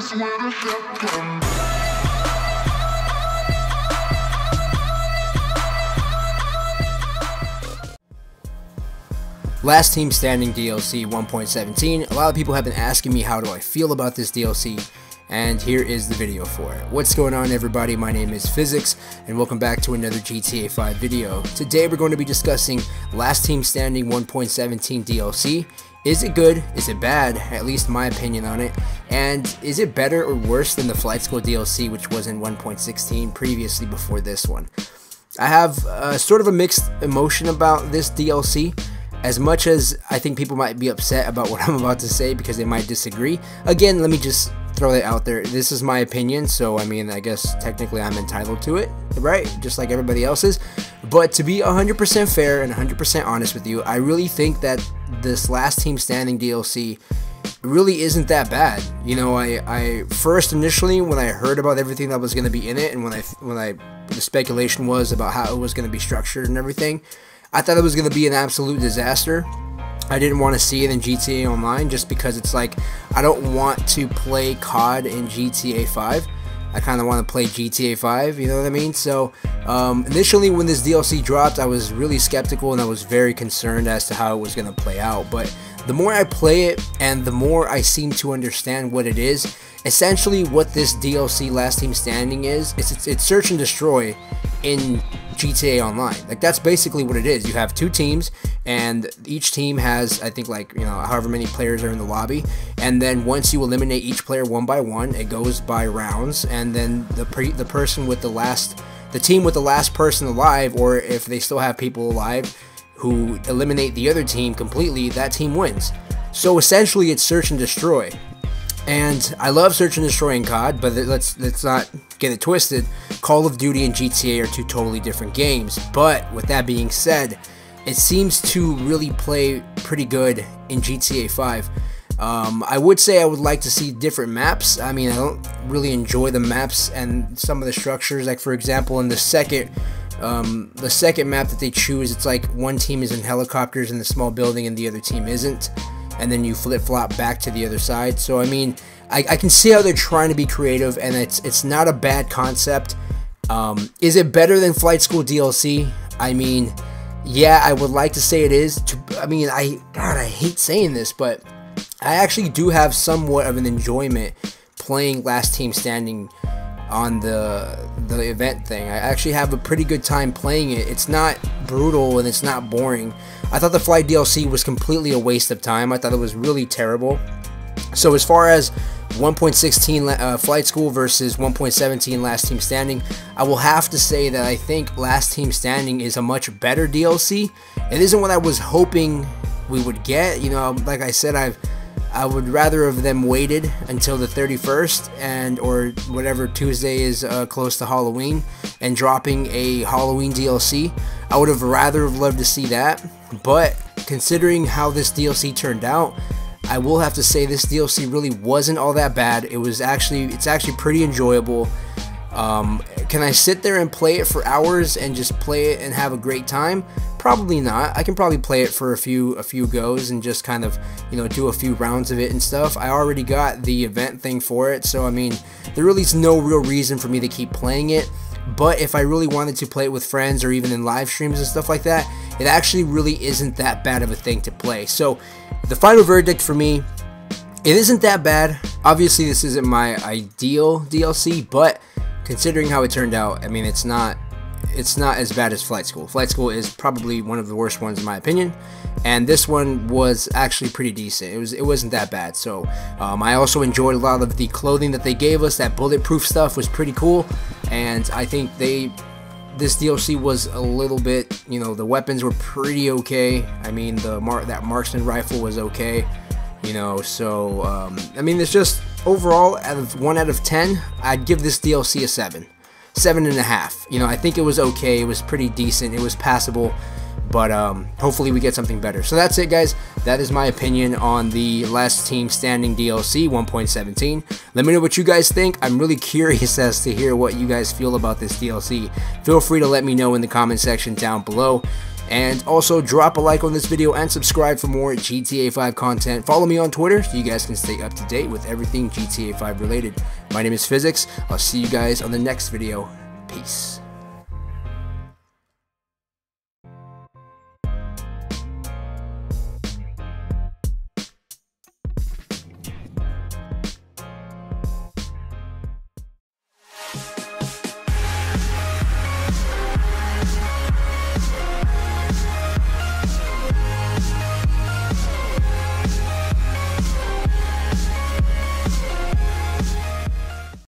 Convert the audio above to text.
Last Team Standing DLC 1.17. A lot of people have been asking me how do I feel about this DLC, and here is the video for it. What's going on, everybody? My name is Physiics, and welcome back to another GTA 5 video. Today we're going to be discussing Last Team Standing 1.17 DLC. Is it good? Is it bad? At least my opinion on it. And is it better or worse than the Flight School DLC, which was in 1.16 previously before this one? I have sort of a mixed emotion about this DLC. As much as I think people might be upset about what I'm about to say because they might disagree. Again, let me just throw that out there. This is my opinion, so I mean, I guess technically I'm entitled to it, right? Just like everybody else is. But to be 100% fair and 100% honest with you, I really think that this Last Team Standing DLC really isn't that bad. You know, I first initially when I heard about everything that was going to be in it, and when the speculation was about how it was going to be structured and everything, I thought it was going to be an absolute disaster. I didn't want to see it in GTA Online just because it's like, I don't want to play COD in GTA 5. I kind of want to play GTA 5, you know what I mean? So, initially when this DLC dropped, I was really skeptical and I was very concerned as to how it was going to play out. But the more I play it and the more I seem to understand what it is, essentially what this DLC Last Team Standing is, it's search and destroy in GTA Online. Like, that's basically what it is. You have two teams, and each team has, I think, like, you know, however many players are in the lobby, and then once you eliminate each player one by one, it goes by rounds, and then the person with the team with the last person alive, or if they still have people alive who eliminate the other team completely, that team wins. So essentially it's search and destroy. And I love search and destroy in COD, but let's not get it twisted. Call of Duty and GTA are two totally different games. But with that being said, it seems to really play pretty good in GTA 5. I would say I would like to see different maps. I mean, I don't really enjoy the maps and some of the structures. Like, for example, in the second map that they choose, it's like one team is in helicopters in the small building and the other team isn't. And then you flip-flop back to the other side. So I mean, I can see how they're trying to be creative, and it's not a bad concept. Is it better than Flight School DLC? I mean, yeah, I would like to say it is. I mean, God, I hate saying this, but I actually do have somewhat of an enjoyment playing Last Team Standing on the event thing. I actually have a pretty good time playing it. It's not brutal and it's not boring. I thought the Flight DLC was completely a waste of time. I thought it was really terrible. So as far as 1.16 Flight School versus 1.17 Last Team Standing, I will have to say that I think Last Team Standing is a much better DLC. It isn't what I was hoping we would get. You know, like I said, I would rather have them waited until the 31st or whatever Tuesday is close to Halloween and dropping a Halloween DLC. I would have rather loved to see that, but considering how this DLC turned out, I will have to say this DLC really wasn't all that bad. It's actually pretty enjoyable. Can I sit there and play it for hours and just play it and have a great time? Probably not. I can probably play it for a few goes and just kind of, you know, do a few rounds of it and stuff. I already got the event thing for it, so I mean, there really is no real reason for me to keep playing it. But if I really wanted to play it with friends or even in live streams and stuff like that, it actually really isn't that bad of a thing to play. So the final verdict for me, it isn't that bad. Obviously this isn't my ideal DLC, but considering how it turned out, I mean, it's not as bad as Flight School. Flight School is probably one of the worst ones in my opinion, and this one was actually pretty decent. It wasn't that bad. So I also enjoyed a lot of the clothing that they gave us. That bulletproof stuff was pretty cool, and I think this DLC was a little bit, you know, the weapons were pretty okay. I mean, that marksman rifle was okay, you know. So I mean, it's just overall, out of 1 out of 10, I'd give this DLC a 7.5. You know, I think it was okay. It was pretty decent. It was passable, but hopefully we get something better. So that's it, guys. That is my opinion on the Last Team Standing DLC 1.17. Let me know what you guys think. I'm really curious as to hear what you guys feel about this DLC. Feel free to let me know in the comment section down below. And also drop a like on this video and subscribe for more GTA 5 content. Follow me on Twitter so you guys can stay up to date with everything GTA 5 related. My name is Physiics. I'll see you guys on the next video. Peace.